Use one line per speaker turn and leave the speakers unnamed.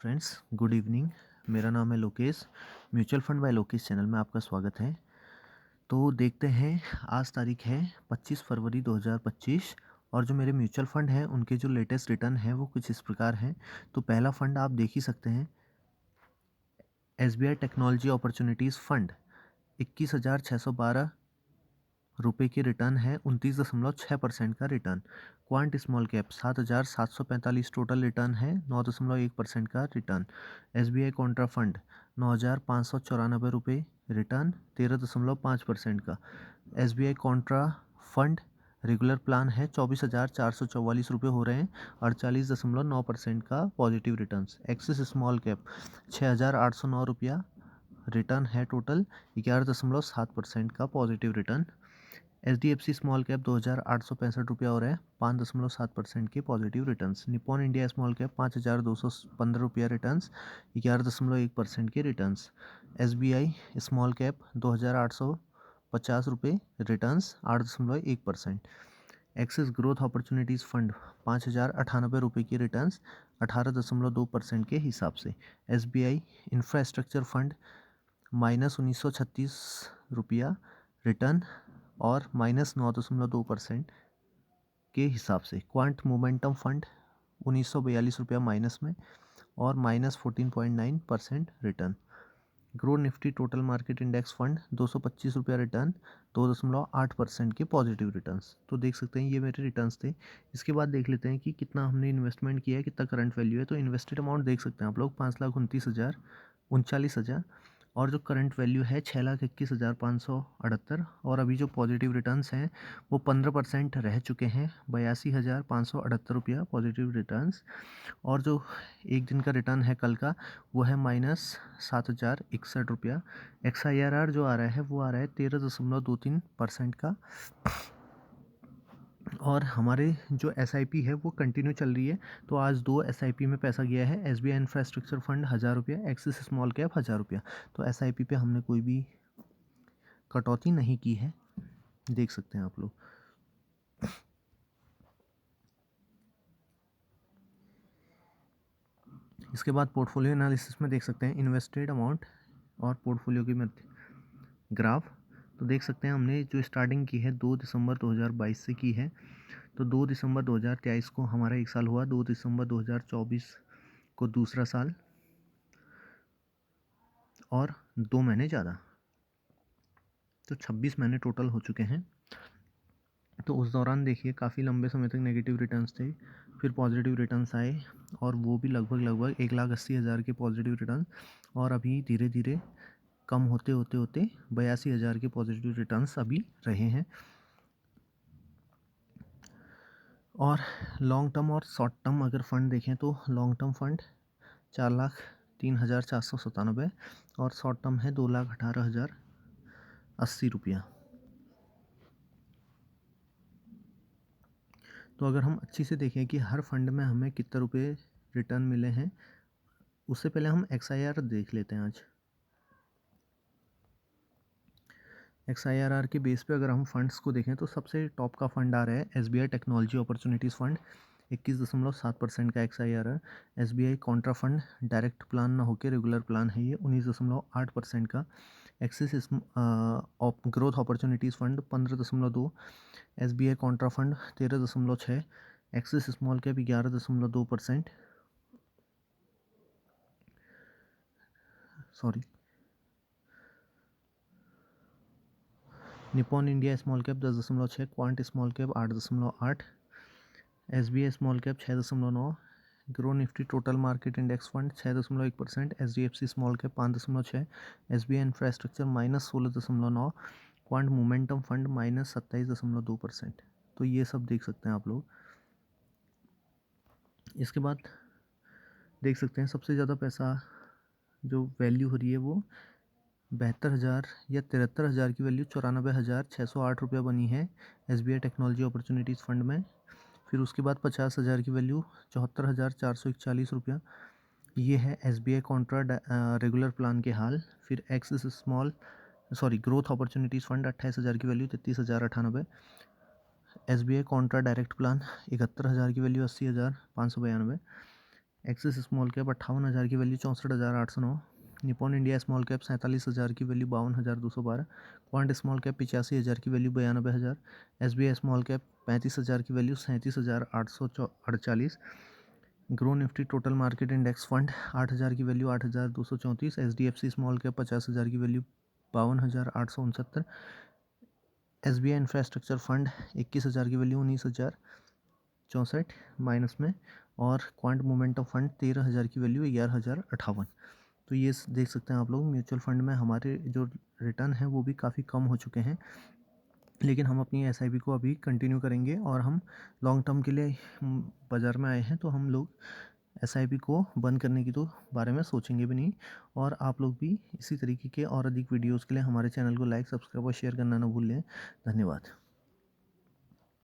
Friends, good evening. मेरा नाम है Lokesh. Mutual fund by Lokesh channel में आपका स्वागत है। तो देखते हैं, आज तारीख है 25 फरवरी 2025 और जो मेरे म्यूचुअल फंड हैं उनके जो लेटेस्ट रिटर्न हैं वो कुछ इस प्रकार हैं। तो पहला फंड आप देख ही सकते हैं, SBI टेक्नोलॉजी अपॉर्चुनिटीज़ फंड 21,612 रुपये की रिटर्न है, 29.6% का return. Quant small cap 7,745 total return है, 9.1% का रिटर्न। SBI कॉन्ट्रा फंड 9,594 रुपये रिटर्न, 13.5% का। SBI Contra fund regular plan है, 24,444 रुपये हो रहे हैं, 48.9% का positive returns. Axis small cap 6,809 रुपया रिटर्न है, टोटल 11.7% का positive return. HDFC small cap 2,865 रुपया हो रहा है, 5.7% के positive returns. Nippon India small cap 5,215 रुपया रिटर्न्स, 11.1% के रिटर्न्स। SBI स्मॉल कैप 2,850 रुपये returns, 8.1%। Axis growth opportunities fund 5,098 रुपये की रिटर्न्स, 18.2% के हिसाब से। SBI इंफ्रास्ट्रक्चर फंड -1936 रुपया रिटर्न और -9.2% के हिसाब से। क्वांट मोमेंटम फंड 1942 रुपया माइनस में और -14.9% return. Grow Nifty total market index fund 225 रुपया रिटर्न, 2.8% के पॉजिटिव रिटर्न्स। तो देख सकते हैं ये मेरे रिटर्न्स थे। इसके बाद देख लेते हैं कि कितना हमने इन्वेस्टमेंट किया है, कितना करंट वैल्यू है। तो इन्वेस्टेड अमाउंट देख सकते हैं आप लोग 5,29,039 और जो करंट वैल्यू है 6,21,578 और अभी जो पॉजिटिव रिटर्न्स हैं वो 15% रह चुके हैं, 82,578 रुपया पॉजिटिव रिटर्न्स। और जो एक दिन का रिटर्न है कल का वो है -7,061 रुपया। XIRR जो आ रहा है वो आ रहा है 13.23% का। और हमारे जो SIP है वो कंटिन्यू चल रही है। तो आज 2 SIP में पैसा गया है। SBI इंफ्रास्ट्रक्चर फंड 1,000 रुपया, एक्सिस स्मॉल कैप 1,000 रुपया। तो SIP पे हमने कोई भी कटौती नहीं की है, देख सकते हैं आप लोग। इसके बाद पोर्टफोलियो एनालिसिस में देख सकते हैं इन्वेस्टेड अमाउंट और पोर्टफोलियो की मध्य ग्राफ। तो देख सकते हैं हमने जो स्टार्टिंग की है 2 दिसंबर 2022 से की है। तो 2 दिसंबर 2023 को हमारा एक साल हुआ, 2 दिसंबर 2024 को दूसरा साल और 2 महीने ज़्यादा, तो 26 महीने टोटल हो चुके हैं। तो उस दौरान देखिए काफ़ी लंबे समय तक नेगेटिव रिटर्न्स थे, फिर पॉजिटिव रिटर्न्स आए और वो भी लगभग 1,80,000 के पॉजिटिव रिटर्न, और अभी धीरे धीरे कम होते होते होते 82,000 के पॉजिटिव रिटर्न्स अभी रहे हैं। और लॉन्ग टर्म और शॉर्ट टर्म अगर फ़ंड देखें तो लॉन्ग टर्म फंड 4,03,497 और शॉर्ट टर्म है 2,18,080 रुपया। तो अगर हम अच्छी से देखें कि हर फंड में हमें कितने रुपए रिटर्न मिले हैं, उससे पहले हम XIR देख लेते हैं। आज XIRR के बेस पे अगर हम फंड्स को देखें तो सबसे टॉप का फंड आ रहा है SBI टेक्नोलॉजी अपॉर्चुनिटीज़ फंड, 21.7% का XIRR। SBI Contra fund direct plan ना होकर रेगुलर प्लान है, ये 19.8% का। Axis growth opportunities fund 15.2, SBI Contra fund 13.6, axis small cap 11.2%, sorry, Nippon India small cap 10.6, quant small cap 8.8, SBI small cap 6.9, grow Nifty total market index fund 6.1%, HDFC small cap 5.6, SBI infrastructure -16.9, quant momentum fund -27.2%। तो ये सब देख सकते हैं आप लोग। इसके बाद देख सकते हैं सबसे ज़्यादा पैसा जो वैल्यू हो रही है वो 72,000 या 73,000 की वैल्यू 94,608 रुपया बनी है SBI टेक्नोलॉजी अपॉर्चुनिटीज़ फंड में। फिर उसके बाद 50,000 की वैल्यू 74,441 रुपया, ये है SBI कॉन्ट्रा रेगुलर प्लान के हाल। फिर एक्सिस ग्रोथ अपॉर्चुनिटीज़ फंड 28,000 की value 33,098, SBI Contra direct plan 71,000 की वैल्यू 80,592, एक्सिस स्मॉल कैप 58,000 की value 64,809। Nippon India small cap 47,000 की वैल्यू 52,212। क्वांट स्मॉल कैप 85,000 की वैल्यू 92,000। SBI स्मॉल कैप 35,000 की value 37,848। Grow Nifty total market index fund 8,000 की value 8,234। HDFC small cap 50,000 की value 52,869। SBI infrastructure fund 21,000 की value 19,064 minus में। और quant momentum fund 13,000 की value 11,058। तो ये देख सकते हैं आप लोग, म्यूचुअल फंड में हमारे जो रिटर्न है वो भी काफ़ी कम हो चुके हैं, लेकिन हम अपनी SIP को अभी कंटिन्यू करेंगे और हम लॉन्ग टर्म के लिए बाज़ार में आए हैं, तो हम लोग SIP को बंद करने की तो बारे में सोचेंगे भी नहीं। और आप लोग भी इसी तरीके के और अधिक वीडियोज़ के लिए हमारे चैनल को लाइक, सब्सक्राइब और शेयर करना ना भूलें। धन्यवाद।